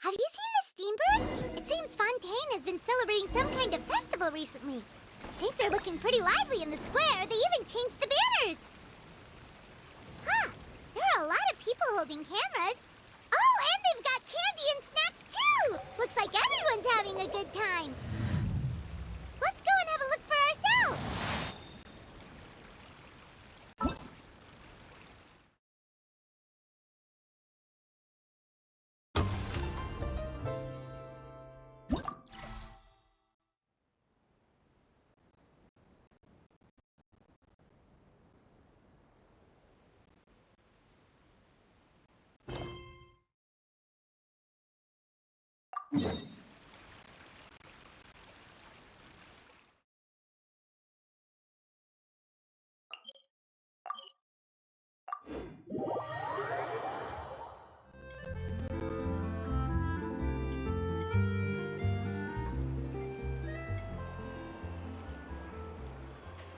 Have you seen the Steambird? It seems Fontaine has been celebrating some kind of festival recently. Things are looking pretty lively in the square. They even changed the banners. Huh. There are a lot of people holding cameras. Oh, and they've got candy and snacks too! Looks like everyone's having a good time. Let's go and have a look for ourselves.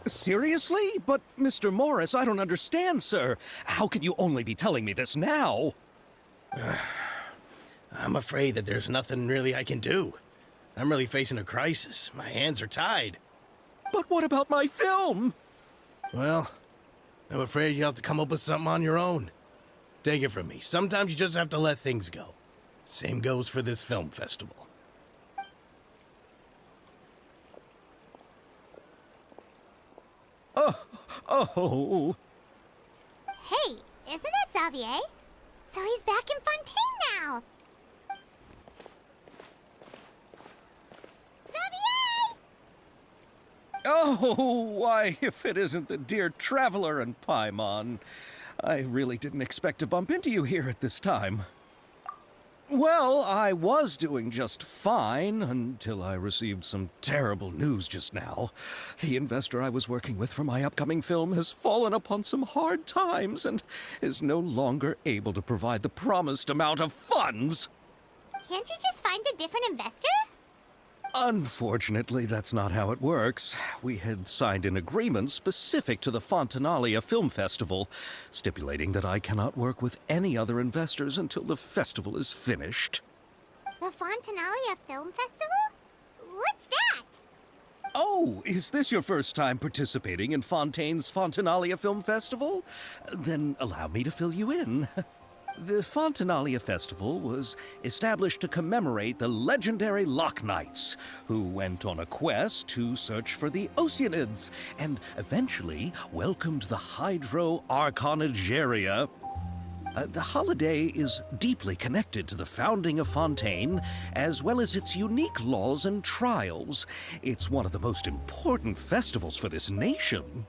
Seriously? But, Mr. Morris, I don't understand, sir. How can you only be telling me this now? I'm afraid that there's nothing really I can do. I'm really facing a crisis. My hands are tied. But what about my film? Well, I'm afraid you'll have to come up with something on your own. Take it from me. Sometimes you just have to let things go. Same goes for this film festival. Oh. Hey, isn't that Xavier? So he's back in Fontaine now. Xavier! Oh, why, if it isn't the dear Traveler and Paimon. I really didn't expect to bump into you here at this time. Well, I was doing just fine until I received some terrible news just now. The investor I was working with for my upcoming film has fallen upon some hard times and is no longer able to provide the promised amount of funds. Can't you just find a different investor? Unfortunately, that's not how it works. We had signed an agreement specific to the Fontanalia Film Festival, stipulating that I cannot work with any other investors until the festival is finished. The Fontanalia Film Festival? What's that? Oh, is this your first time participating in Fontaine's Fontanalia Film Festival? Then allow me to fill you in. The Fontanalia Festival was established to commemorate the legendary Loch Knights, who went on a quest to search for the Oceanids, and eventually welcomed the Hydro Arconageria. The holiday is deeply connected to the founding of Fontaine, as well as its unique laws and trials. It's one of the most important festivals for this nation.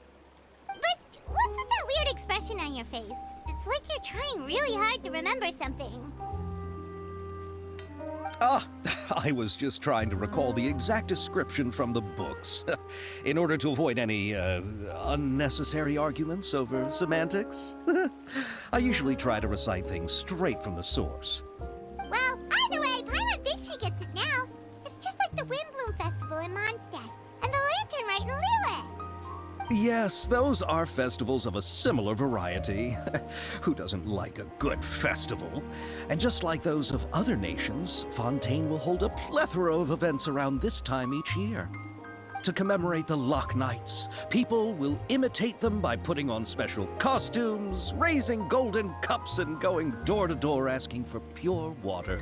But what's with that weird expression on your face? It's like you're trying really hard to remember something. I was just trying to recall the exact description from the books, in order to avoid any unnecessary arguments over semantics. I usually try to recite things straight from the source. Well, either way, Paimon thinks she gets it now. It's just like the Windbloom Festival in Mondstadt, and the Lantern Rite in Lille. Yes, those are festivals of a similar variety. Who doesn't like a good festival? And just like those of other nations, Fontaine will hold a plethora of events around this time each year. To commemorate the Loch Knights, people will imitate them by putting on special costumes, raising golden cups, and going door to door asking for pure water.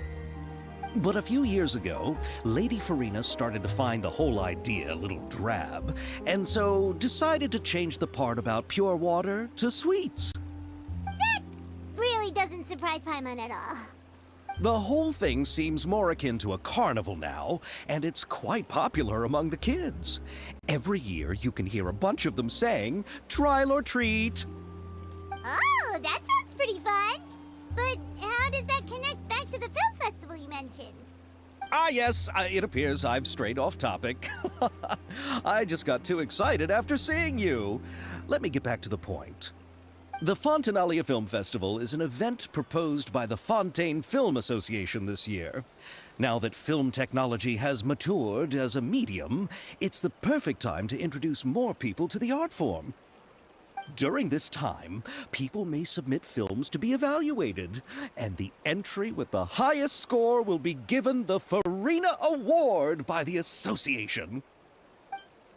But a few years ago, Lady Farina started to find the whole idea a little drab, and so decided to change the part about pure water to sweets. That really doesn't surprise Paimon at all. The whole thing seems more akin to a carnival now, and it's quite popular among the kids. Every year you can hear a bunch of them saying, "Trial or treat." Oh, that sounds pretty fun. But how does that connect back to the film festival you mentioned? Yes, it appears I've strayed off topic. I just got too excited after seeing you. Let me get back to the point. The Fontanalia Film Festival is an event proposed by the Fontaine Film Association this year. Now that film technology has matured as a medium, it's the perfect time to introduce more people to the art form. During this time, people may submit films to be evaluated, and the entry with the highest score will be given the Farina Award by the association.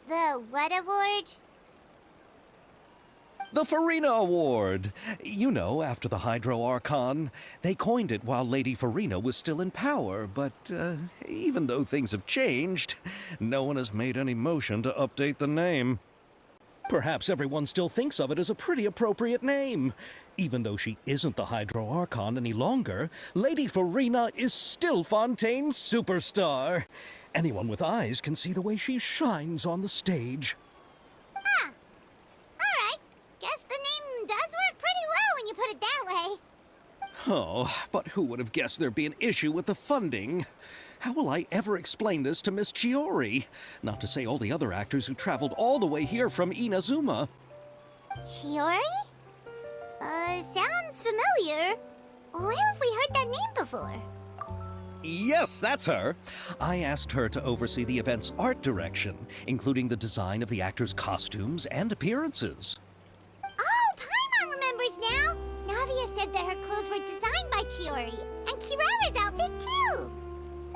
The what award? The Farina Award. You know, after the Hydro Archon. They coined it while Lady Farina was still in power, but even though things have changed, no one has made any motion to update the name. Perhaps everyone still thinks of it as a pretty appropriate name. Even though she isn't the Hydro Archon any longer, Lady Farina is still Fontaine's superstar. Anyone with eyes can see the way she shines on the stage. Huh. Alright. Guess the name does work pretty well when you put it that way. Oh, but who would have guessed there'd be an issue with the funding? How will I ever explain this to Miss Chiori? Not to say all the other actors who traveled all the way here from Inazuma. Chiori? Sounds familiar. Where have we heard that name before? Yes, that's her. I asked her to oversee the event's art direction, including the design of the actors' costumes and appearances. Oh, Paimon remembers now! Navia said that her clothes were designed by Chiori, and Kirara's outfit too!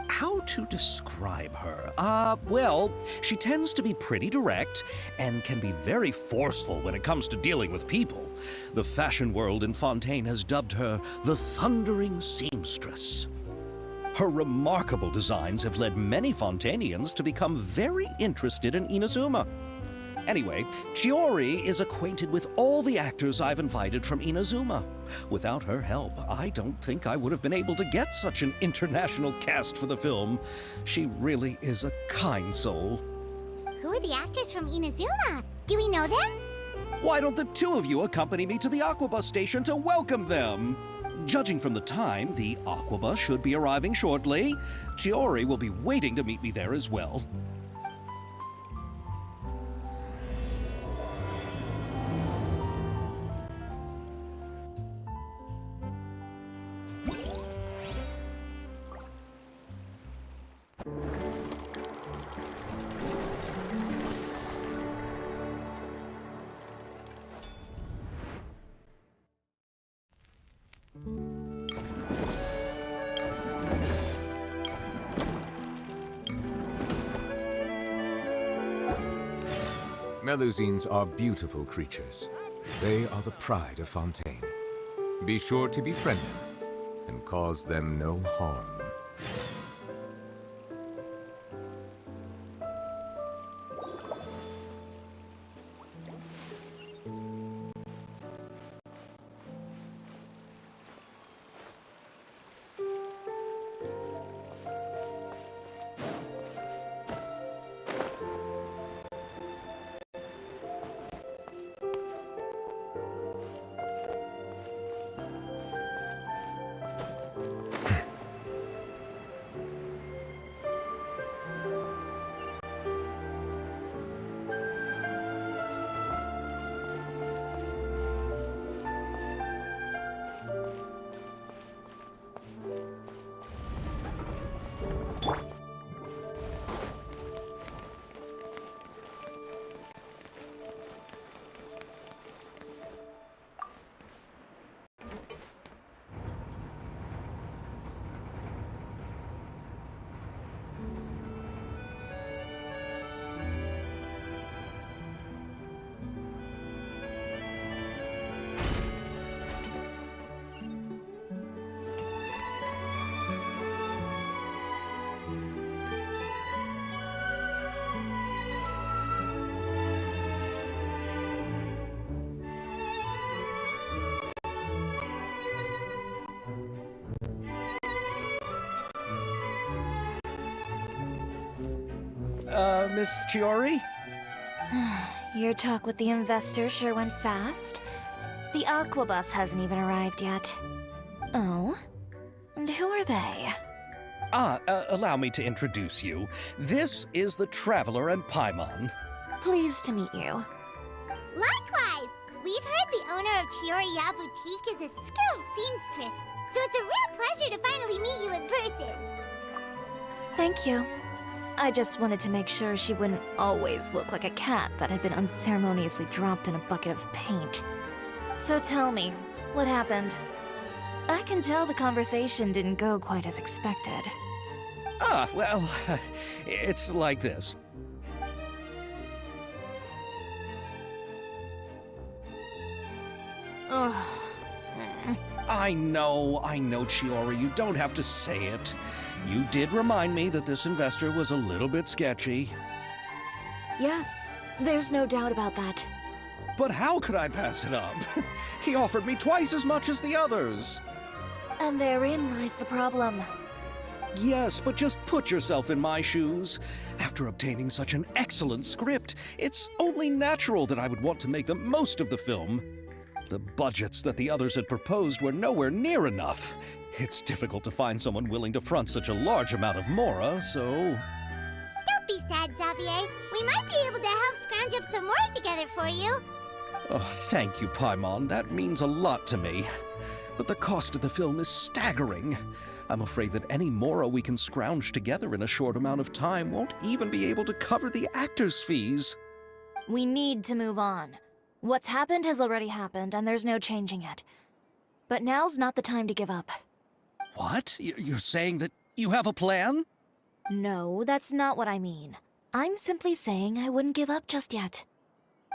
How to describe her? Well, she tends to be pretty direct and can be very forceful when it comes to dealing with people. The fashion world in Fontaine has dubbed her the Thundering Seamstress. Her remarkable designs have led many Fontainians to become very interested in Inazuma. Anyway, Chiori is acquainted with all the actors I've invited from Inazuma. Without her help, I don't think I would have been able to get such an international cast for the film. She really is a kind soul. Who are the actors from Inazuma? Do we know them? Why don't the two of you accompany me to the Aquabus station to welcome them? Judging from the time, the Aquabus should be arriving shortly. Chiori will be waiting to meet me there as well. Melusines are beautiful creatures. They are the pride of Fontaine. Be sure to befriend them and cause them no harm. Miss Chiori? Your talk with the investor sure went fast. The Aquabus hasn't even arrived yet. Oh? And who are they? Allow me to introduce you. This is the Traveler and Paimon. Pleased to meet you. Likewise! We've heard the owner of Chioriya Boutique is a skilled seamstress, so it's a real pleasure to finally meet you in person. Thank you. I just wanted to make sure she wouldn't always look like a cat that had been unceremoniously dropped in a bucket of paint. So tell me, what happened? I can tell the conversation didn't go quite as expected. Ah, well, it's like this. Ugh. I know, Chiori, you don't have to say it. You did remind me that this investor was a little bit sketchy. Yes, there's no doubt about that. But how could I pass it up? He offered me twice as much as the others. And therein lies the problem. Yes, but just put yourself in my shoes. After obtaining such an excellent script, it's only natural that I would want to make the most of the film. The budgets that the others had proposed were nowhere near enough. It's difficult to find someone willing to front such a large amount of mora, so... Don't be sad, Xavier. We might be able to help scrounge up some more together for you. Oh, thank you, Paimon. That means a lot to me. But the cost of the film is staggering. I'm afraid that any mora we can scrounge together in a short amount of time won't even be able to cover the actors' fees. We need to move on. What's happened has already happened, and there's no changing it. But now's not the time to give up. What? You're saying that you have a plan? No, that's not what I mean. I'm simply saying I wouldn't give up just yet.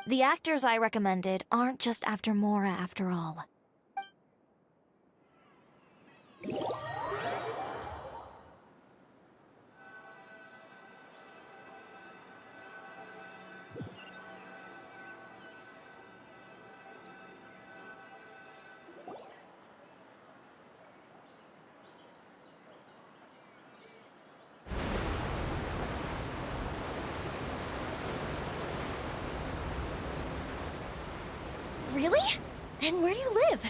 The actors I recommended aren't just after mora after all. Really? Then where do you live?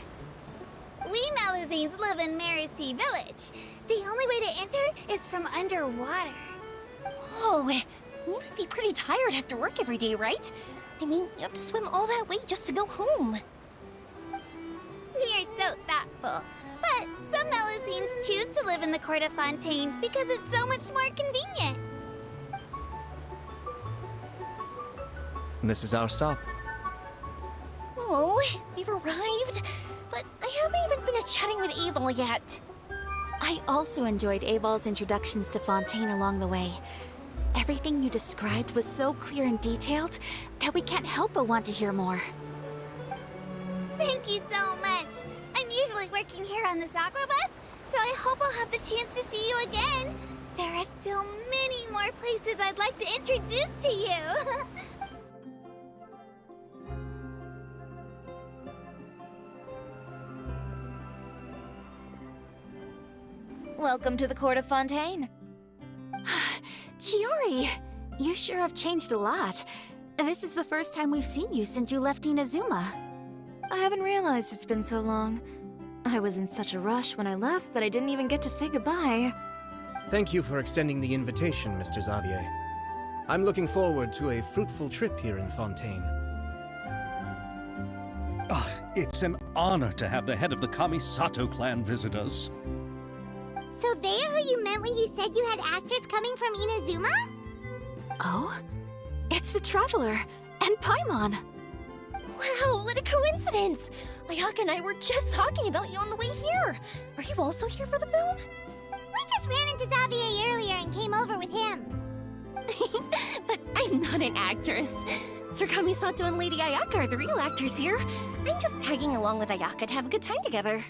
We Malazines live in Mercy Village. The only way to enter is from underwater. Oh, you must be pretty tired after work every day, right? I mean, you have to swim all that way just to go home. We are so thoughtful. But some Malazines choose to live in the Court of Fontaine because it's so much more convenient. This is our stop. Oh, we've arrived. But I haven't even finished chatting with Aval yet. I also enjoyed Aval's introductions to Fontaine along the way. Everything you described was so clear and detailed that we can't help but want to hear more. Thank you so much. I'm usually working here on this aqua bus, so I hope I'll have the chance to see you again. There are still many more places I'd like to introduce to you. Welcome to the Court of Fontaine. Chiori, you sure have changed a lot. This is the first time we've seen you since you left Inazuma. I haven't realized it's been so long. I was in such a rush when I left that I didn't even get to say goodbye. Thank you for extending the invitation, Mr. Xavier. I'm looking forward to a fruitful trip here in Fontaine. It's an honor to have the head of the Kamisato clan visit us. So they're who you meant when you said you had actors coming from Inazuma? Oh? It's the Traveler and Paimon. Wow, what a coincidence! Ayaka and I were just talking about you on the way here. Are you also here for the film? We just ran into Xavier earlier and came over with him. But I'm not an actress. Sir Kamisato and Lady Ayaka are the real actors here. I'm just tagging along with Ayaka to have a good time together.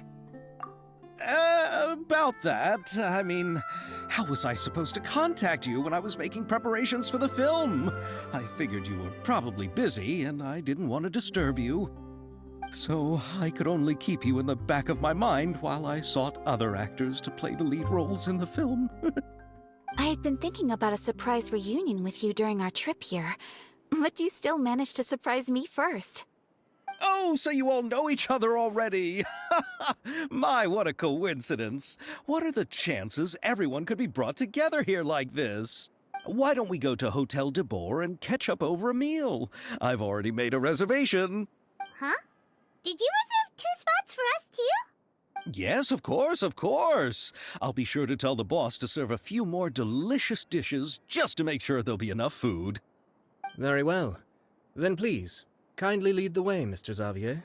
About that, I mean, how was I supposed to contact you when I was making preparations for the film? I figured you were probably busy, and I didn't want to disturb you. So I could only keep you in the back of my mind while I sought other actors to play the lead roles in the film. I had been thinking about a surprise reunion with you during our trip here, but you still managed to surprise me first. Oh, so you all know each other already. My, what a coincidence. What are the chances everyone could be brought together here like this? Why don't we go to Hotel de Boer and catch up over a meal? I've already made a reservation. Huh? Did you reserve 2 spots for us too? Yes, of course, of course. I'll be sure to tell the boss to serve a few more delicious dishes just to make sure there'll be enough food. Very well. Then please, kindly lead the way, Mr. Xavier.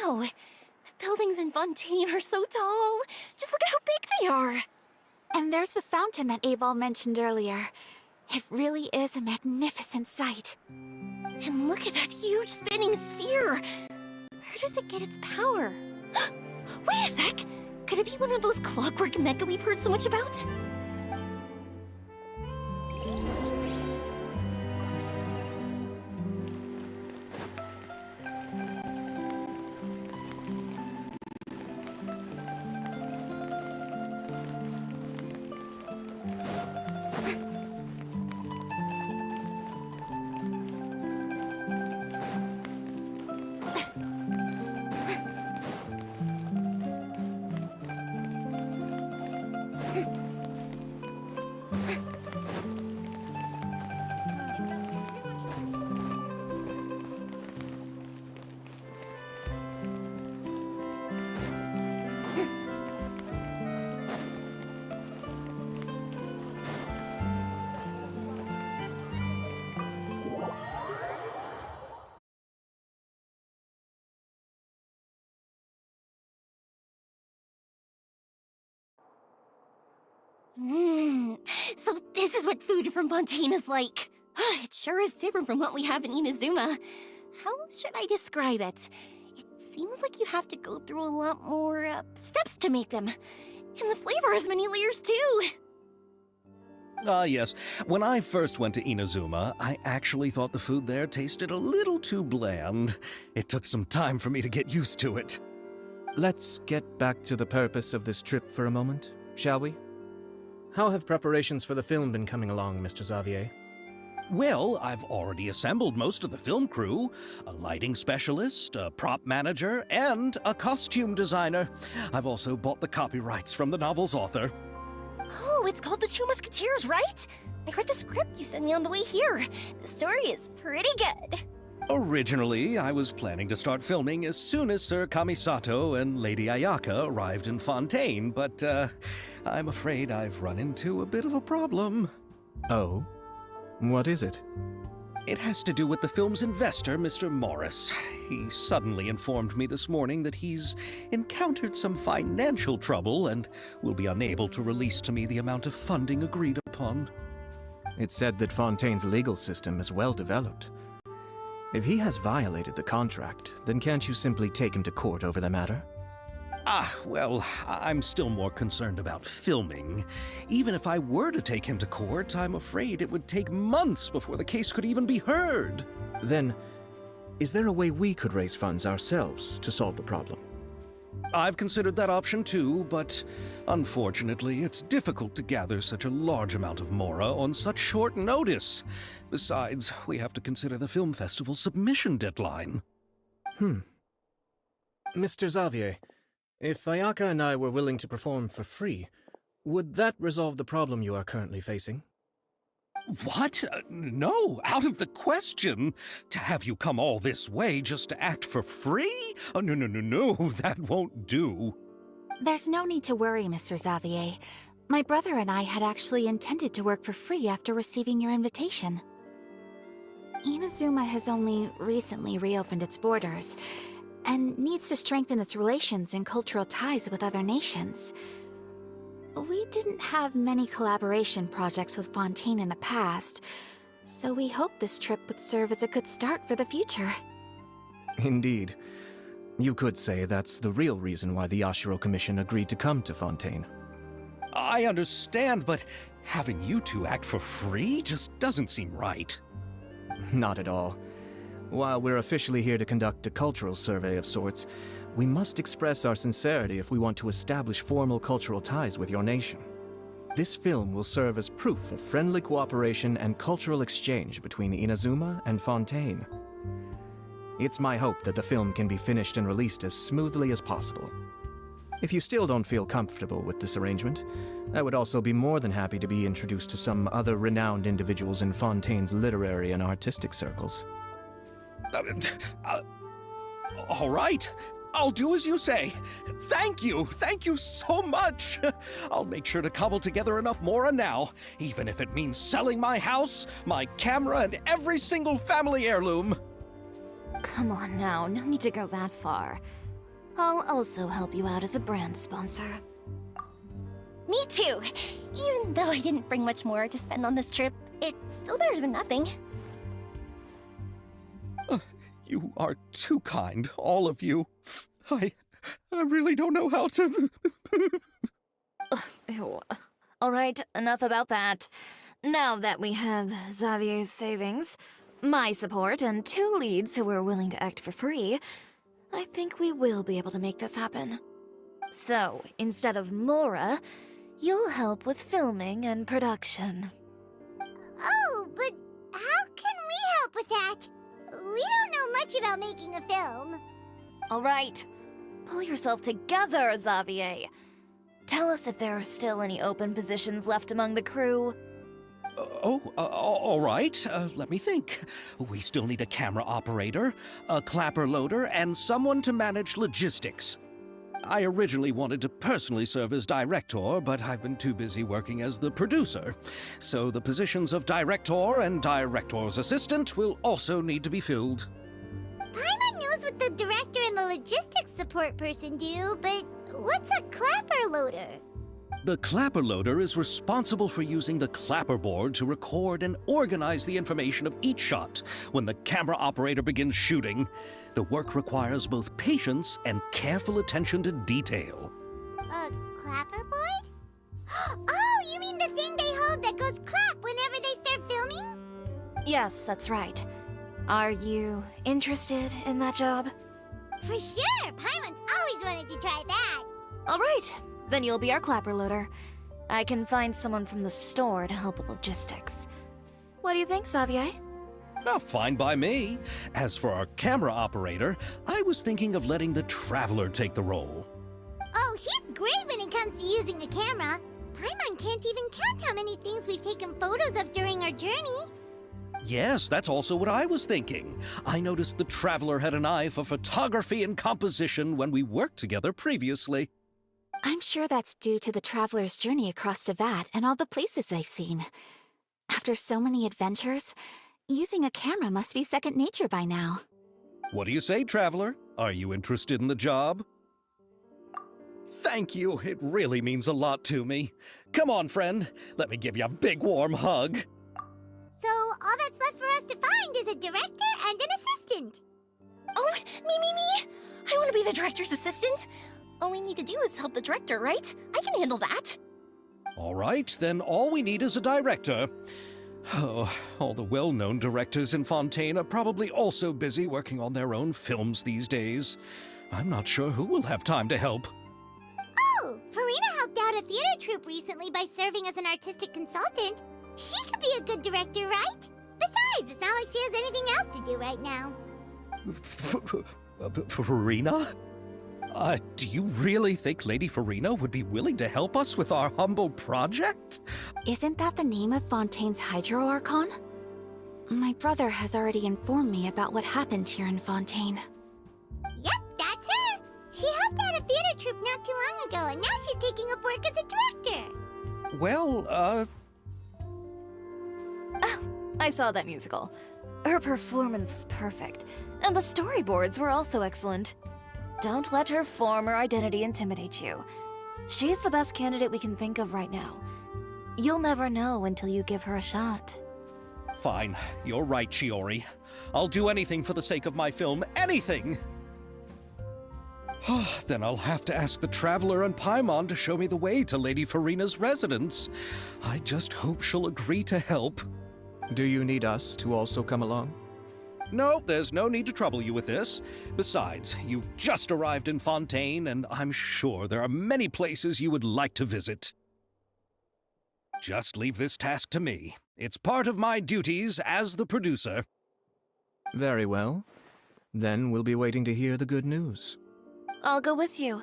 Wow, the buildings in Fontaine are so tall. Just look at how big they are. And there's the fountain that Aval mentioned earlier. It really is a magnificent sight. And look at that huge spinning sphere. Where does it get its power? Wait a sec! Could it be one of those clockwork mecha we've heard so much about? So this is what food from Fontaine is like. It sure is different from what we have in Inazuma. How should I describe it? It seems like you have to go through a lot more steps to make them. And the flavor has many layers too. Ah, yes. When I first went to Inazuma, I actually thought the food there tasted a little too bland. It took some time for me to get used to it. Let's get back to the purpose of this trip for a moment, shall we? How have preparations for the film been coming along, Mr. Xavier? Well, I've already assembled most of the film crew, a lighting specialist, a prop manager, and a costume designer. I've also bought the copyrights from the novel's author. Oh, it's called The Two Musketeers, right? I read the script you sent me on the way here. The story is pretty good. Originally, I was planning to start filming as soon as Sir Kamisato and Lady Ayaka arrived in Fontaine, but I'm afraid I've run into a bit of a problem. Oh? What is it? It has to do with the film's investor, Mr. Morris. He suddenly informed me this morning that he's encountered some financial trouble and will be unable to release to me the amount of funding agreed upon. It's said that Fontaine's legal system is well developed. If he has violated the contract, then can't you simply take him to court over the matter? Well, I'm still more concerned about filming. Even if I were to take him to court, I'm afraid it would take months before the case could even be heard. Then, is there a way we could raise funds ourselves to solve the problem? I've considered that option too, but unfortunately, it's difficult to gather such a large amount of mora on such short notice. Besides, we have to consider the film festival's submission deadline. Mr. Xavier, if Ayaka and I were willing to perform for free, would that resolve the problem you are currently facing? What? No, out of the question. To have you come all this way just to act for free? Oh, no, that won't do. There's no need to worry, Mr. Xavier. My brother and I had actually intended to work for free after receiving your invitation. Inazuma has only recently reopened its borders, and needs to strengthen its relations and cultural ties with other nations. We didn't have many collaboration projects with Fontaine in the past, so we hoped this trip would serve as a good start for the future. Indeed. You could say that's the real reason why the Yashiro Commission agreed to come to Fontaine. I understand, but having you two act for free just doesn't seem right. Not at all. While we're officially here to conduct a cultural survey of sorts, we must express our sincerity if we want to establish formal cultural ties with your nation. This film will serve as proof of friendly cooperation and cultural exchange between Inazuma and Fontaine. It's my hope that the film can be finished and released as smoothly as possible. If you still don't feel comfortable with this arrangement, I would also be more than happy to be introduced to some other renowned individuals in Fontaine's literary and artistic circles. All right. I'll do as you say. Thank you so much. I'll make sure to cobble together enough mora now, even if it means selling my house, my camera, and every single family heirloom. Come on now, no need to go that far. I'll also help you out as a brand sponsor. Me too! Even though I didn't bring much more to spend on this trip, it's still better than nothing. You are too kind, all of you. I really don't know how to... Ew. All right, enough about that. Now that we have Xavier's savings, my support, and 2 leads who are willing to act for free, I think we will be able to make this happen. So, instead of Mora, you'll help with filming and production. Oh, but how can we help with that? We don't know much about making a film. All right, pull yourself together, Xavier. Tell us if there are still any open positions left among the crew. All right. Let me think. We still need a camera operator, a clapper loader, and someone to manage logistics. I originally wanted to personally serve as director, but I've been too busy working as the producer. So the positions of director and director's assistant will also need to be filled. Paimon knows what the director and the logistics support person do, but what's a clapper loader? The clapper loader is responsible for using the clapper board to record and organize the information of each shot when the camera operator begins shooting. The work requires both patience and careful attention to detail. A clapper board? Oh, you mean the thing they hold that goes clap whenever they start filming? Yes, that's right. Are you interested in that job? For sure! Paimon's always wanted to try that. All right, then you'll be our clapper loader. I can find someone from the store to help with logistics. What do you think, Xavier? Fine by me. As for our camera operator, I was thinking of letting the Traveler take the role. Oh, he's great when it comes to using a camera. Paimon can't even count how many things we've taken photos of during our journey. Yes, that's also what I was thinking. I noticed the Traveler had an eye for photography and composition when we worked together previously. I'm sure that's due to the traveler's journey across Devat and all the places they've seen. After so many adventures, using a camera must be second nature by now. What do you say, Traveler? Are you interested in the job? Thank you. It really means a lot to me. Come on, friend. Let me give you a big warm hug. So all that's left for us to find is a director and an assistant. Oh, me! I want to be the director's assistant. All we need to do is help the director, right? I can handle that. All right, then all we need is a director. Oh, all the well-known directors in Fontaine are probably also busy working on their own films these days. I'm not sure who will have time to help. Oh, Farina helped out a theater troupe recently by serving as an artistic consultant. She could be a good director, right? Besides, it's not like she has anything else to do right now. Farina? Do you really think Lady Farina would be willing to help us with our humble project? Isn't that the name of Fontaine's Hydro Archon? My brother has already informed me about what happened here in Fontaine. Yep, that's her. She helped out a theater troupe not too long ago, and now she's taking up work as a director. Well, Oh, I saw that musical. Her performance was perfect, and the storyboards were also excellent. Don't let her former identity intimidate you. She's the best candidate we can think of right now. You'll never know until you give her a shot. Fine. You're right, Shiori. I'll do anything for the sake of my film. Anything! Then I'll have to ask the Traveler and Paimon to show me the way to Lady Farina's residence. I just hope she'll agree to help. Do you need us to also come along? No, there's no need to trouble you with this. Besides, you've just arrived in Fontaine, and I'm sure there are many places you would like to visit. Just leave this task to me. It's part of my duties as the producer. Very well. Then we'll be waiting to hear the good news. I'll go with you.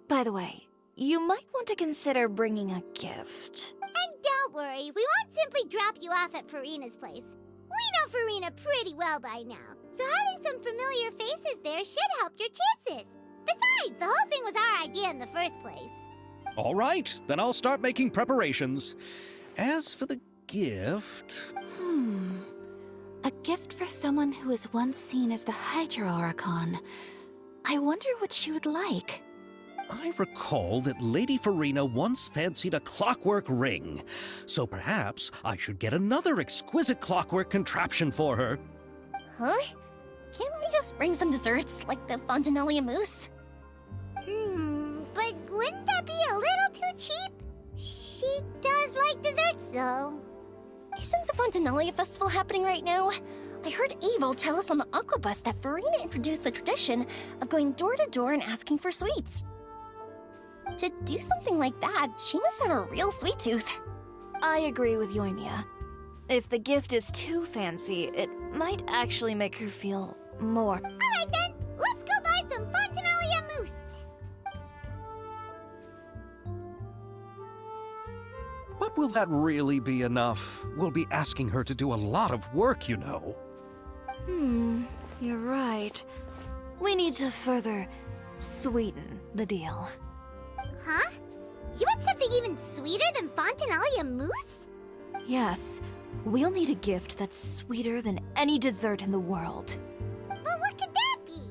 By the way, you might want to consider bringing a gift. And don't worry, we won't simply drop you off at Farina's place. We know Farina pretty well by now, so having some familiar faces there should help your chances. Besides, the whole thing was our idea in the first place. All right, then I'll start making preparations. As for the gift... A gift for someone who was once seen as the Hydra Oricon. I wonder what she would like. I recall that Lady Farina once fancied a clockwork ring, so perhaps I should get another exquisite clockwork contraption for her. Huh? Can't we just bring some desserts, like the Fontanellia mousse? But wouldn't that be a little too cheap? She does like desserts, though. Isn't the Fontanellia festival happening right now? I heard Abel tell us on the Aquabus that Farina introduced the tradition of going door to door and asking for sweets. To do something like that, she must have a real sweet tooth. I agree with Yoimiya. If the gift is too fancy, it might actually make her feel more. Alright then, let's go buy some Fontanellia mousse. But will that really be enough? We'll be asking her to do a lot of work, you know. You're right. We need to further sweeten the deal. Huh? You want something even sweeter than Fontanellia mousse? Yes, we'll need a gift that's sweeter than any dessert in the world. But what could that be?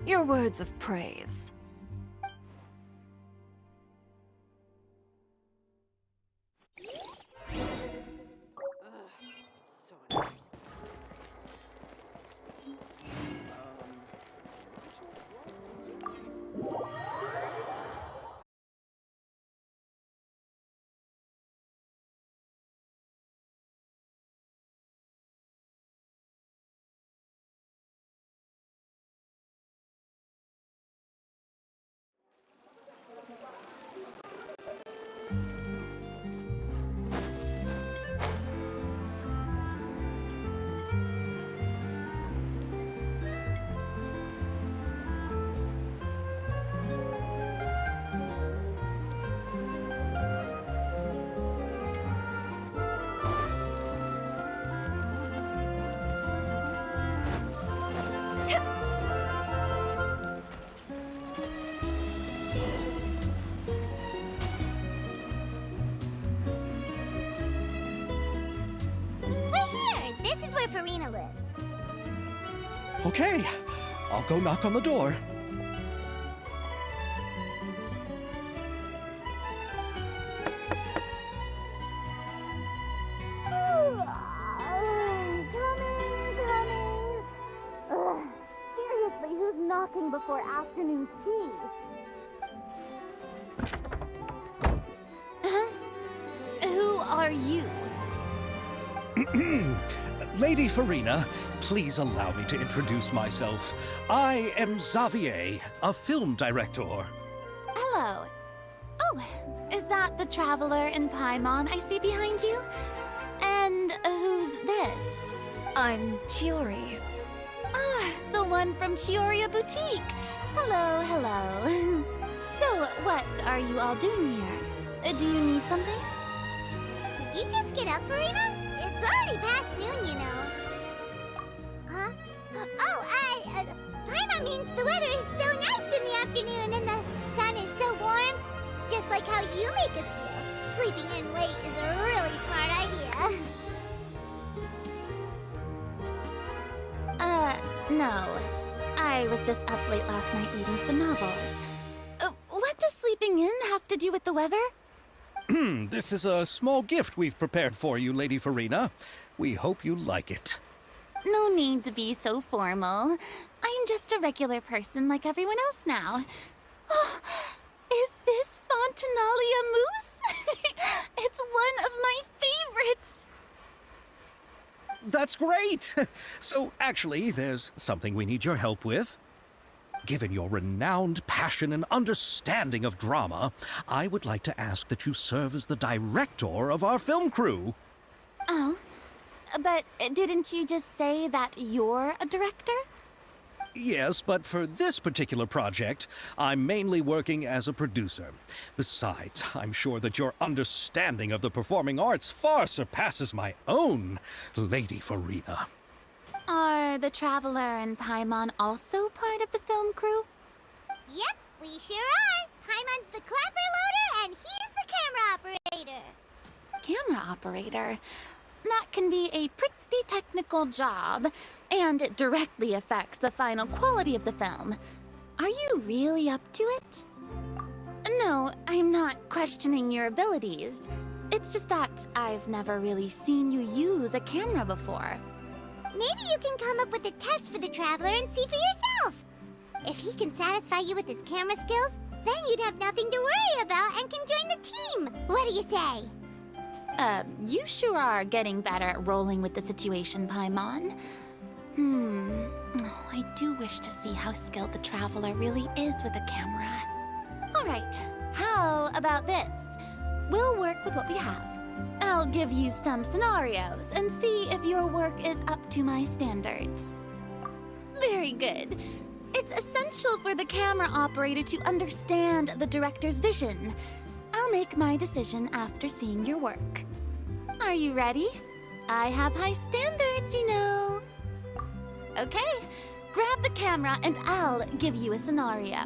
Your words of praise. Farina lives. Okay, I'll go knock on the door. Seriously, who's knocking before afternoon tea? Who are you? Lady Farina, please allow me to introduce myself. I am Xavier, a film director. Hello. Oh, is that the traveler in Paimon I see behind you? And who's this? I'm Chiori. Ah, the one from Chioria Boutique. Hello, hello. So, what are you all doing here? Do you need something? Did you just get up, Farina? It's already past noon, you know. Huh? Oh, Paimon means the weather is so nice in the afternoon and the sun is so warm. Just like how you make us feel. Sleeping in late is a really smart idea. No. I was just up late last night reading some novels. What does sleeping in have to do with the weather? This is a small gift we've prepared for you, Lady Farina. We hope you like it. No need to be so formal. I'm just a regular person like everyone else now. Oh, is this Fontanellia mousse? It's one of my favorites. That's great! So, actually, there's something we need your help with. Given your renowned passion and understanding of drama, I would like to ask that you serve as the director of our film crew. Oh, but didn't you just say that you're a director? Yes, but for this particular project, I'm mainly working as a producer. Besides, I'm sure that your understanding of the performing arts far surpasses my own, Lady Farina. Are the Traveler and Paimon also part of the film crew? Yep, we sure are. Paimon's the clapper loader, and he's the camera operator. Camera operator? That can be a pretty technical job, and it directly affects the final quality of the film. Are you really up to it? No, I'm not questioning your abilities. It's just that I've never really seen you use a camera before. Maybe you can come up with a test for the Traveler and see for yourself. If he can satisfy you with his camera skills, then you'd have nothing to worry about and can join the team. What do you say? You sure are getting better at rolling with the situation, Paimon. I do wish to see how skilled the Traveler really is with a camera. Alright, how about this? We'll work with what we have. I'll give you some scenarios and see if your work is up to my standards. Very good. It's essential for the camera operator to understand the director's vision. I'll make my decision after seeing your work. Are you ready? I have high standards, you know. Okay, grab the camera and I'll give you a scenario.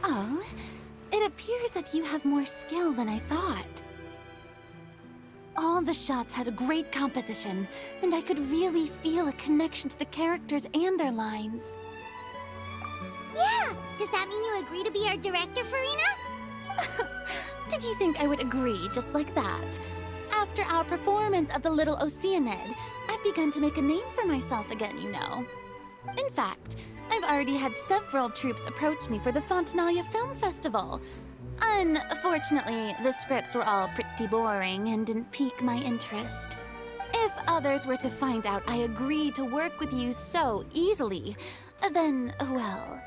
Oh, it appears that you have more skill than I thought. All the shots had a great composition, and I could really feel a connection to the characters and their lines. Yeah! Does that mean you agree to be our director, Farina? Did you think I would agree just like that? After our performance of The Little Oceanid, I've begun to make a name for myself again, you know. In fact, I've already had several troops approach me for the Fontanalia Film Festival. Unfortunately, the scripts were all pretty boring and didn't pique my interest. If others were to find out I agreed to work with you so easily, then, well...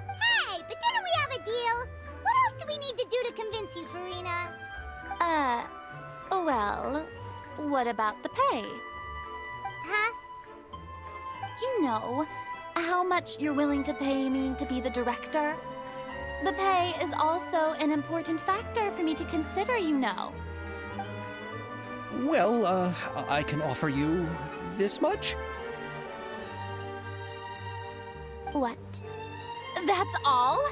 Hey, but didn't we have a deal? What else do we need to do to convince you, Farina? Well, what about the pay? Huh? You know, how much you're willing to pay me to be the director? The pay is also an important factor for me to consider, you know. Well, I can offer you this much? What? That's all?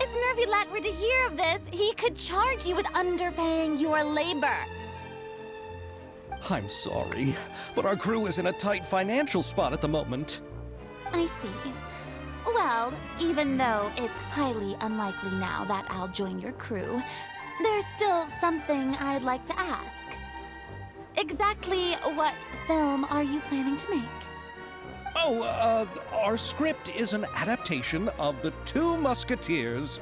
If Nervylat were to hear of this, he could charge you with underpaying your labor. I'm sorry, but our crew is in a tight financial spot at the moment. I see. Well, even though it's highly unlikely now that I'll join your crew, there's still something I'd like to ask. Exactly what film are you planning to make? Oh, our script is an adaptation of The Two Musketeers.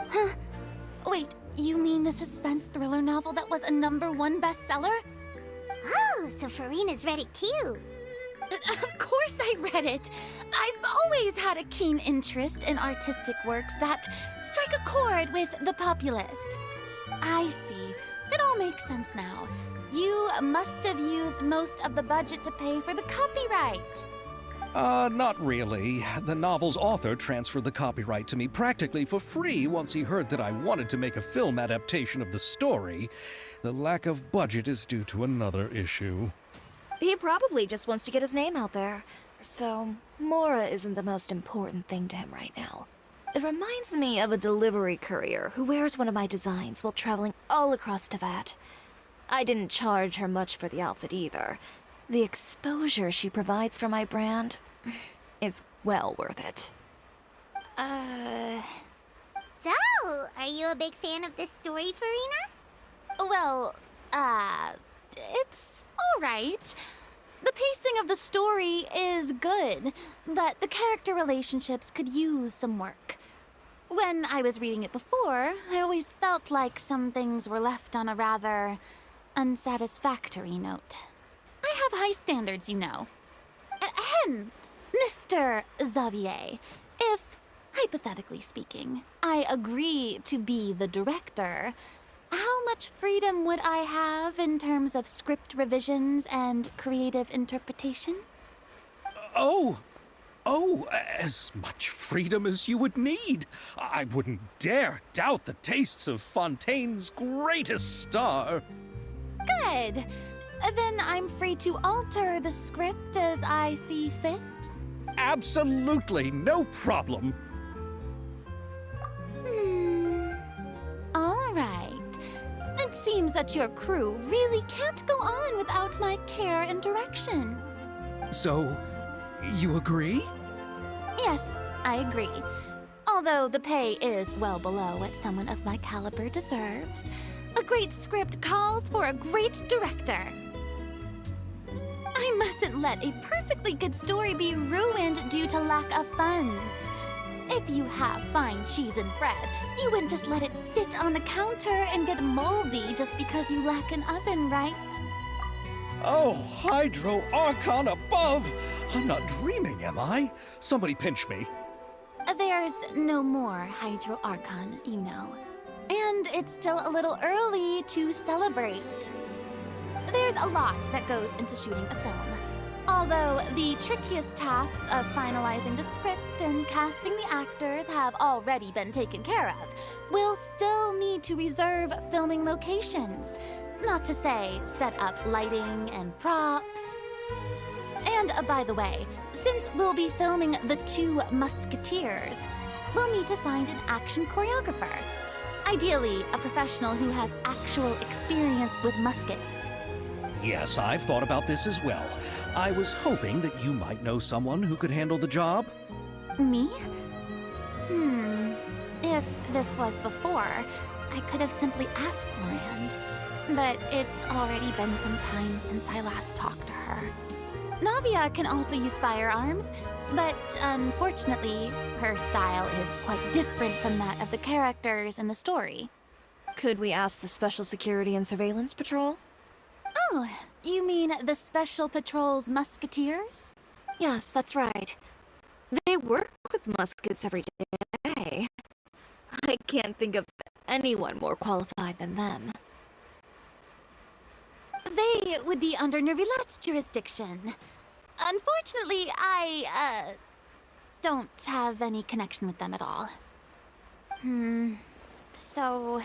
Huh? Wait, you mean the suspense thriller novel that was a #1 bestseller? Oh, so Farina's read it too. Of course I read it. I've always had a keen interest in artistic works that strike a chord with the populace. I see. It all makes sense now. You must have used most of the budget to pay for the copyright. Not really. The novel's author transferred the copyright to me practically for free once he heard that I wanted to make a film adaptation of the story. The lack of budget is due to another issue. He probably just wants to get his name out there. So, Mora isn't the most important thing to him right now. It reminds me of a delivery courier who wears one of my designs while traveling all across Teyvat. I didn't charge her much for the outfit either. The exposure she provides for my brand is well worth it. So, are you a big fan of this story, Farina? Well, it's alright. The pacing of the story is good, but the character relationships could use some work. When I was reading it before, I always felt like some things were left on a rather unsatisfactory note. I have high standards, you know. Ahem, Mr. Xavier, if, hypothetically speaking, I agree to be the director, how much freedom would I have in terms of script revisions and creative interpretation? Oh, as much freedom as you would need. I wouldn't dare doubt the tastes of Fontaine's greatest star. Good. Then I'm free to alter the script as I see fit? Absolutely, no problem. All right. It seems that your crew really can't go on without my care and direction. So, you agree? Yes, I agree. Although the pay is well below what someone of my caliber deserves. A great script calls for a great director. I mustn't let a perfectly good story be ruined due to lack of funds. If you have fine cheese and bread, you wouldn't just let it sit on the counter and get moldy just because you lack an oven, right? Oh, Hydro Archon above! I'm not dreaming, am I? Somebody pinch me. There's no more Hydro Archon, you know. And it's still a little early to celebrate. There's a lot that goes into shooting a film. Although the trickiest tasks of finalizing the script and casting the actors have already been taken care of, we'll still need to reserve filming locations. Not to say set up lighting and props. And by the way, since we'll be filming The Two Musketeers, we'll need to find an action choreographer. Ideally, a professional who has actual experience with muskets. Yes, I've thought about this as well. I was hoping that you might know someone who could handle the job. Me? If this was before, I could have simply asked Glorand. But it's already been some time since I last talked to her. Navia can also use firearms, but unfortunately, her style is quite different from that of the characters in the story. Could we ask the Special Security and Surveillance Patrol? Oh, you mean the Special Patrol's musketeers? Yes, that's right. They work with muskets every day. I can't think of anyone more qualified than them. They would be under Nervilette's jurisdiction. Unfortunately, I, don't have any connection with them at all. So,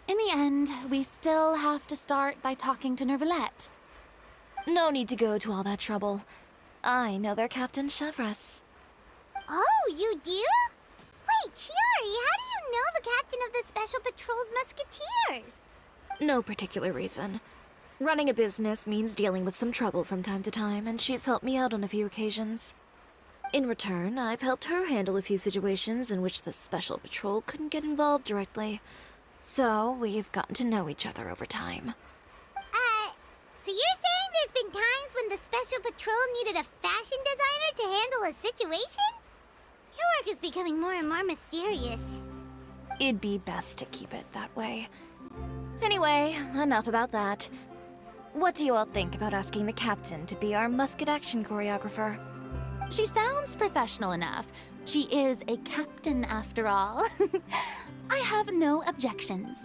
in the end, we still have to start by talking to Nervilette. No need to go to all that trouble. I know their Captain Chevres. Oh, you do? Wait, Chiori, how do you know the captain of the Special Patrol's musketeers? No particular reason. Running a business means dealing with some trouble from time to time, and she's helped me out on a few occasions. In return, I've helped her handle a few situations in which the Special Patrol couldn't get involved directly. So, we've gotten to know each other over time. So you're saying there's been times when the Special Patrol needed a fashion designer to handle a situation? Your work is becoming more and more mysterious. It'd be best to keep it that way. Anyway, enough about that. What do you all think about asking the captain to be our musket action choreographer? She sounds professional enough. She is a captain, after all. I have no objections.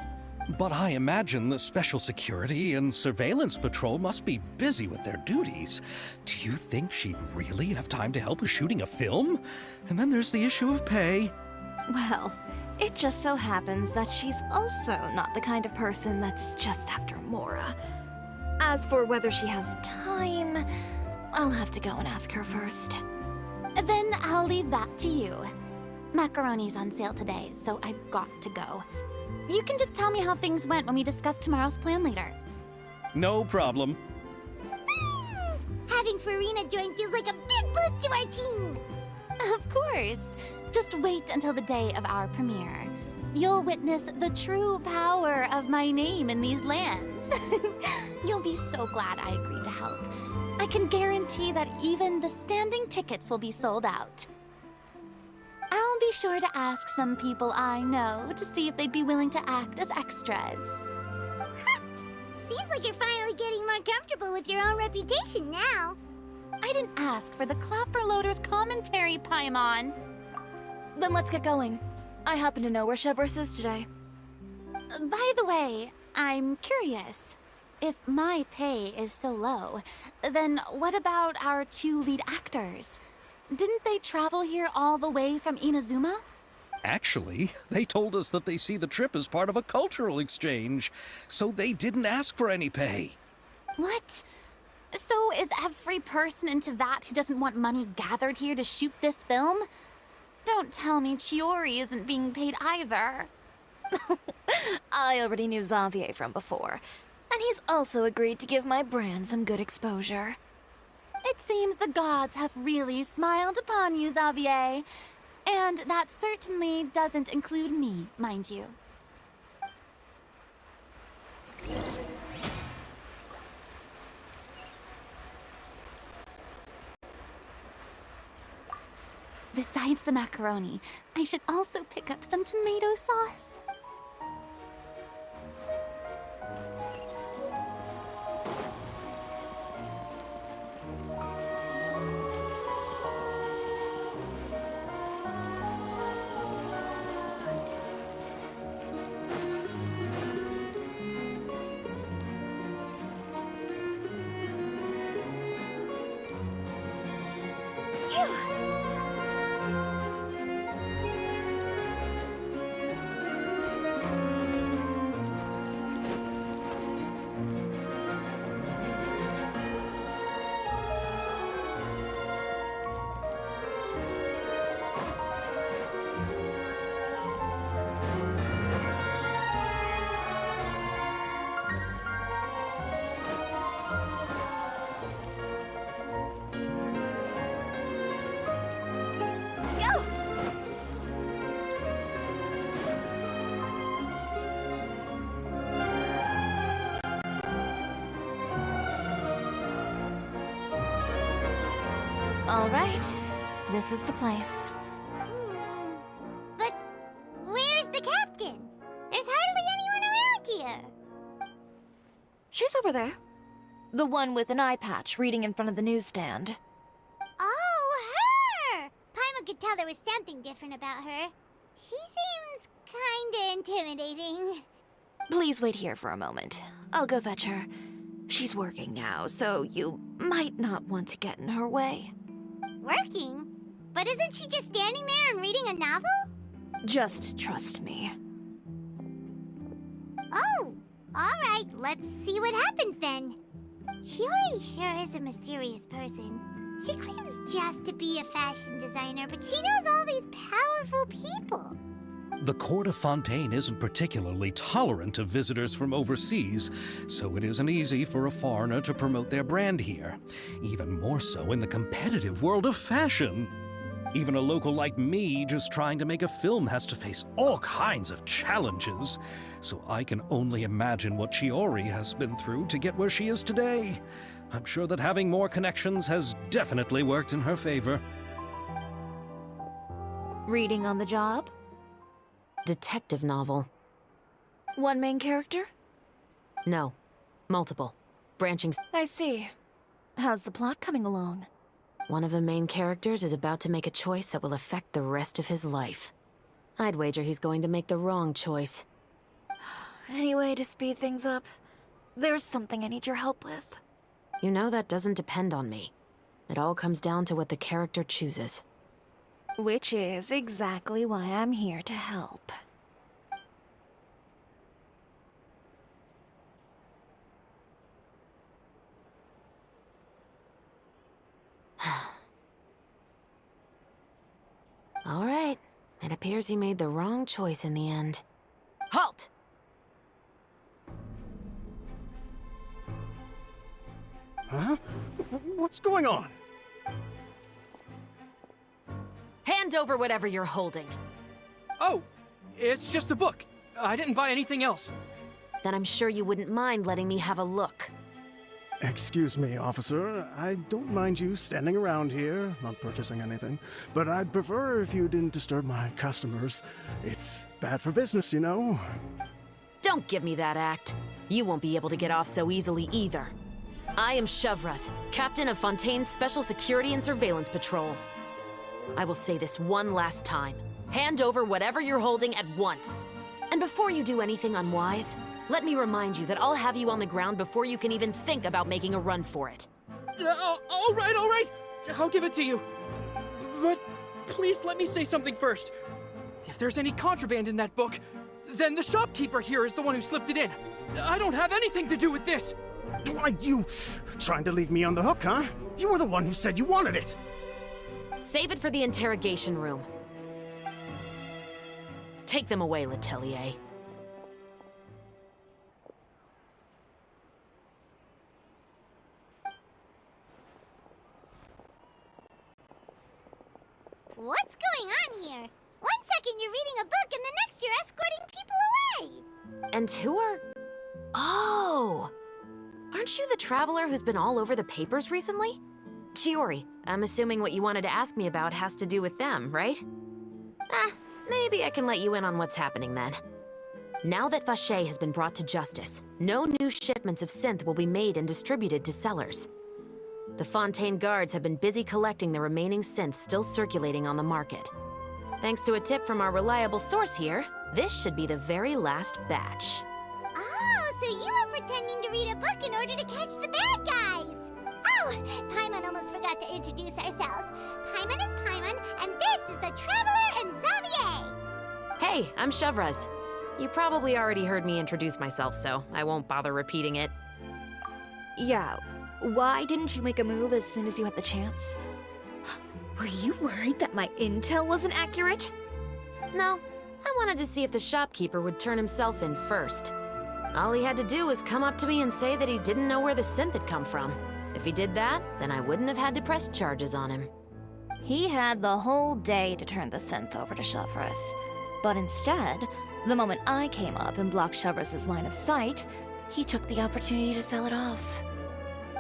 But I imagine the Special Security and Surveillance Patrol must be busy with their duties. Do you think she'd really have time to help with shooting a film? And then there's the issue of pay. Well, it just so happens that she's also not the kind of person that's just after Mora. As for whether she has time, I'll have to go and ask her first. Then I'll leave that to you. Macaroni's on sale today, so I've got to go. You can just tell me how things went when we discuss tomorrow's plan later. No problem. Having Farina join feels like a big boost to our team. Of course. Just wait until the day of our premiere. You'll witness the true power of my name in these lands. You'll be so glad I agreed to help. I can guarantee that even the standing tickets will be sold out. I'll be sure to ask some people I know to see if they'd be willing to act as extras. Seems like you're finally getting more comfortable with your own reputation now. I didn't ask for the Clapper Loader's commentary, Paimon. Then let's get going. I happen to know where Chevres is today. By the way, I'm curious. If my pay is so low, then what about our two lead actors? Didn't they travel here all the way from Inazuma? Actually, they told us that they see the trip as part of a cultural exchange, so they didn't ask for any pay. What? So is every person in Tevat who doesn't want money gathered here to shoot this film? Don't tell me Chiori isn't being paid either. I already knew Xavier from before, and he's also agreed to give my brand some good exposure. It seems the gods have really smiled upon you, Xavier. And that certainly doesn't include me, mind you. Besides the macaroni, I should also pick up some tomato sauce. All right, this is the place. But where's the captain? There's hardly anyone She's over there. The one with an eye patch reading in front of the newsstand. Oh, her! Paimon could tell there was something different about her. She seems kinda intimidating. Please wait here for a moment. I'll go fetch her. She's working now, so you might not want to get in her way. Working? But isn't she just standing there and reading a novel? Just trust me. Oh, alright, let's see what happens then. Chiori sure is a mysterious person. She claims just to be a fashion designer, but she knows all these powerful people. The court of Fontaine isn't particularly tolerant of visitors from overseas, so it isn't easy for a foreigner to promote their brand here. Even more so in the competitive world of fashion. Even a local like me just trying to make a film has to face all kinds of challenges. So I can only imagine what Chiori has been through to get where she is today. I'm sure that having more connections has definitely worked in her favor. Reading on the job? Detective novel. One main character? No. Multiple. Branching. I see. How's the plot coming along? One of the main characters is about to make a choice that will affect the rest of his life. I'd wager he's going to make the wrong choice. Any way to speed things up? There's something I need your help with. You know that doesn't depend on me. It all comes down to what the character chooses. Which is exactly why I'm here to help. All right. It appears he made the wrong choice in the end. Halt! Huh? What's going on? Hand over whatever you're holding. Oh, it's just a book. I didn't buy anything else. Then I'm sure you wouldn't mind letting me have a look. Excuse me, officer. I don't mind you standing around here, not purchasing anything, but I'd prefer if you didn't disturb my customers. It's bad for business, you know? Don't give me that act. You won't be able to get off so easily either. I am Chevras, captain of Fontaine's Special Security and Surveillance Patrol. I will say this one last time. Hand over whatever you're holding at once. And before you do anything unwise, let me remind you that I'll have you on the ground before you can even think about making a run for it. All right. I'll give it to you. But please let me say something first. If there's any contraband in that book, then the shopkeeper here is the one who slipped it in. I don't have anything to do with this. Why, you trying to leave me on the hook, huh? You were the one who said you wanted it. Save it for the interrogation room. Take them away, Letelier. What's going on here? One second you're reading a book and the next you're escorting people away! And who are... Oh! Aren't you the traveler who's been all over the papers recently? Chiori, I'm assuming what you wanted to ask me about has to do with them, right? Maybe I can let you in on what's happening then. Now that Vacher has been brought to justice, no new shipments of synth will be made and distributed to sellers. The Fontaine guards have been busy collecting the remaining synths still circulating on the market. Thanks to a tip from our reliable source here, this should be the very last batch. Oh, so you were pretending to read a book in order to catch the bad guys! Oh, Paimon almost forgot to introduce ourselves. Paimon is Paimon, and this is the Traveler and Xavier! Hey, I'm Chevras. You probably already heard me introduce myself, so I won't bother repeating it. Yeah, why didn't you make a move as soon as you had the chance? Were you worried that my intel wasn't accurate? No, I wanted to see if the shopkeeper would turn himself in first. All he had to do was come up to me and say that he didn't know where the synth had come from. If he did that, then I wouldn't have had to press charges on him. He had the whole day to turn the synth over to Chevras. But instead, the moment I came up and blocked Chevras' line of sight, he took the opportunity to sell it off.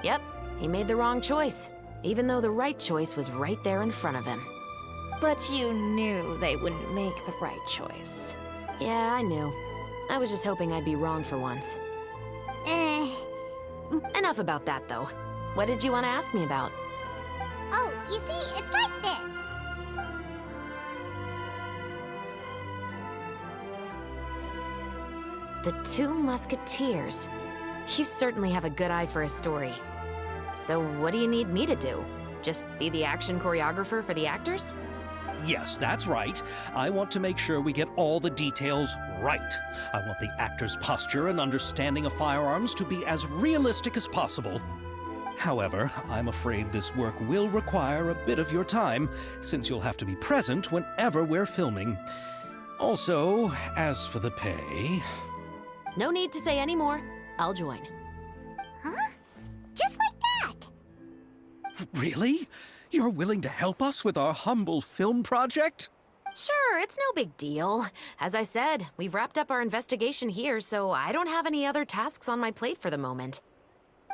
Yep, he made the wrong choice, even though the right choice was right there in front of him. But you knew they wouldn't make the right choice. Yeah, I knew. I was just hoping I'd be wrong for once. Enough about that, though. What did you want to ask me about? Oh, you see, it's like this. The Two Musketeers. You certainly have a good eye for a story. So what do you need me to do? Just be the action choreographer for the actors? Yes, that's right. I want to make sure we get all the details right. I want the actor's posture and understanding of firearms to be as realistic as possible. However, I'm afraid this work will require a bit of your time, since you'll have to be present whenever we're filming. Also, as for the pay... No need to say any more. I'll join. Huh? Just like that? Really? You're willing to help us with our humble film project? Sure, it's no big deal. As I said, we've wrapped up our investigation here, so I don't have any other tasks on my plate for the moment.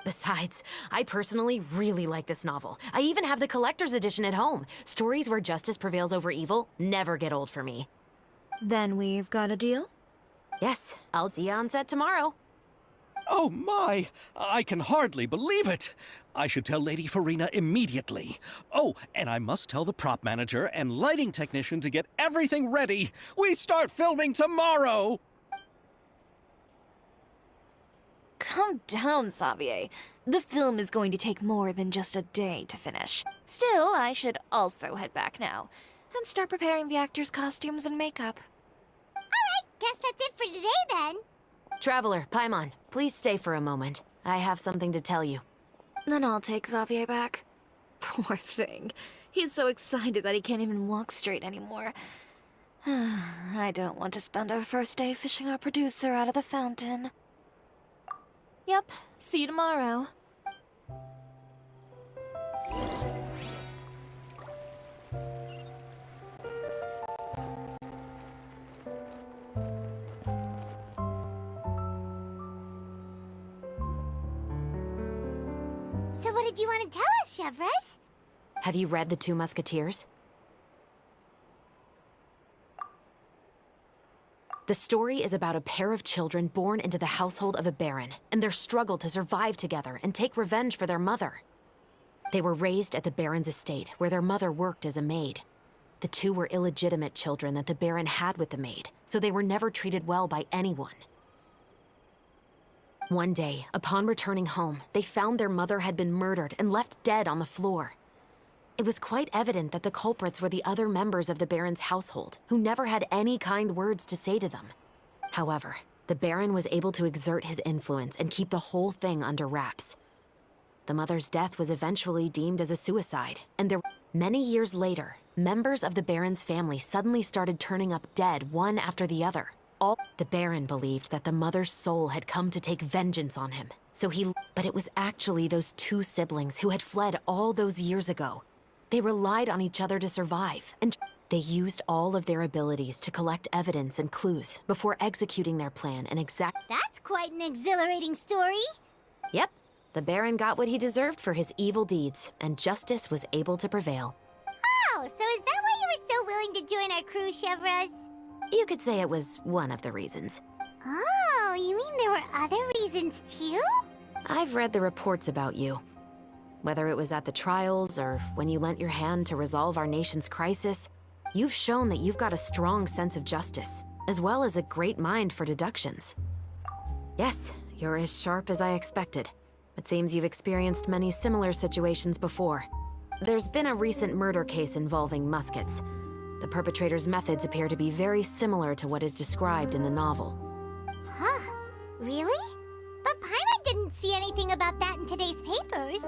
Besides, I personally really like this novel. I even have the collector's edition at home. Stories where justice prevails over evil never get old for me. Then we've got a deal? Yes, I'll see you on set tomorrow. Oh my! I can hardly believe it! I should tell Lady Farina immediately. Oh, and I must tell the prop manager and lighting technician to get everything ready. We start filming tomorrow! Calm down, Xavier. The film is going to take more than just a day to finish. Still, I should also head back now and start preparing the actors' costumes and makeup. Alright, guess that's it for today then. Traveler, Paimon, please stay for a moment. I have something to tell you. Then I'll take Xavier back. Poor thing. He's so excited that he can't even walk straight anymore. I don't want to spend our first day fishing our producer out of the fountain. Yep, see you tomorrow. So what did you want to tell us, Chevres? Have you read The Two Musketeers? The story is about a pair of children born into the household of a baron, and their struggle to survive together and take revenge for their mother. They were raised at the baron's estate, where their mother worked as a maid. The two were illegitimate children that the baron had with the maid, so they were never treated well by anyone. One day, upon returning home, they found their mother had been murdered and left dead on the floor. It was quite evident that the culprits were the other members of the Baron's household, who never had any kind words to say to them. However, the Baron was able to exert his influence and keep the whole thing under wraps. The mother's death was eventually deemed as a suicide, and many years later, members of the Baron's family suddenly started turning up dead one after the other. The Baron believed that the mother's soul had come to take vengeance on him, but it was actually those two siblings who had fled all those years ago. They relied on each other to survive, and they used all of their abilities to collect evidence and clues before executing their plan and That's quite an exhilarating story. Yep, the Baron got what he deserved for his evil deeds, and justice was able to prevail. Oh, so is that why you were so willing to join our crew, Chevres? You could say it was one of the reasons. Oh, you mean there were other reasons too? I've read the reports about you. Whether it was at the trials or when you lent your hand to resolve our nation's crisis, you've shown that you've got a strong sense of justice, as well as a great mind for deductions. Yes, you're as sharp as I expected. It seems you've experienced many similar situations before. There's been a recent murder case involving muskets. The perpetrator's methods appear to be very similar to what is described in the novel. Huh? Really? But Paimon didn't see anything about that in today's papers.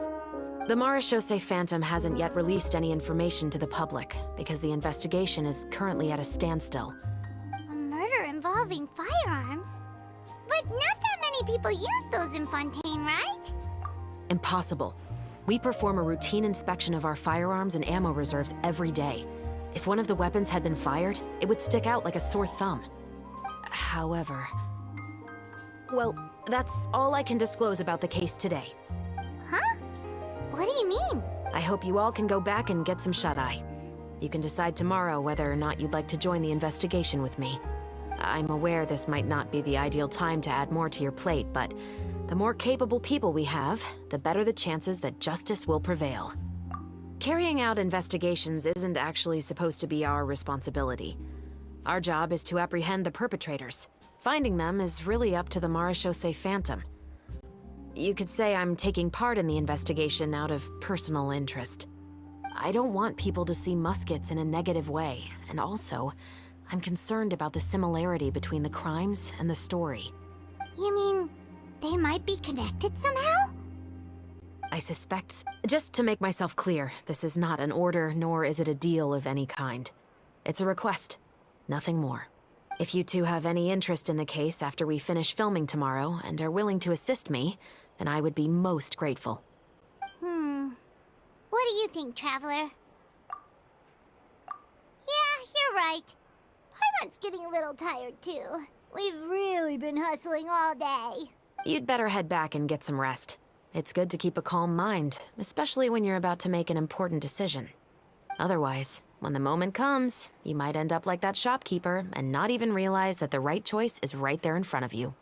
The Marechaussee Phantom hasn't yet released any information to the public because the investigation is currently at a standstill. A murder involving firearms? But not that many people use those in Fontaine, right? Impossible. We perform a routine inspection of our firearms and ammo reserves every day. If one of the weapons had been fired, it would stick out like a sore thumb. However... Well, that's all I can disclose about the case today. Huh? What do you mean? I hope you all can go back and get some shut-eye. You can decide tomorrow whether or not you'd like to join the investigation with me. I'm aware this might not be the ideal time to add more to your plate, but The more capable people we have, the better the chances that justice will prevail. Carrying out investigations isn't actually supposed to be our responsibility. Our job is to apprehend the perpetrators. Finding them is really up to the Marechaussee Phantom. You could say I'm taking part in the investigation out of personal interest. I don't want people to see muskets in a negative way, and also, I'm concerned about the similarity between the crimes and the story. You mean they might be connected somehow? I suspect. Just to make myself clear, this is not an order, nor is it a deal of any kind. It's a request, nothing more. If you two have any interest in the case after we finish filming tomorrow and are willing to assist me, then I would be most grateful. What do you think, Traveler? Yeah, you're right. Paimon's getting a little tired, too. We've really been hustling all day. You'd better head back and get some rest. It's good to keep a calm mind, especially when you're about to make an important decision. Otherwise, when the moment comes, you might end up like that shopkeeper and not even realize that the right choice is right there in front of you.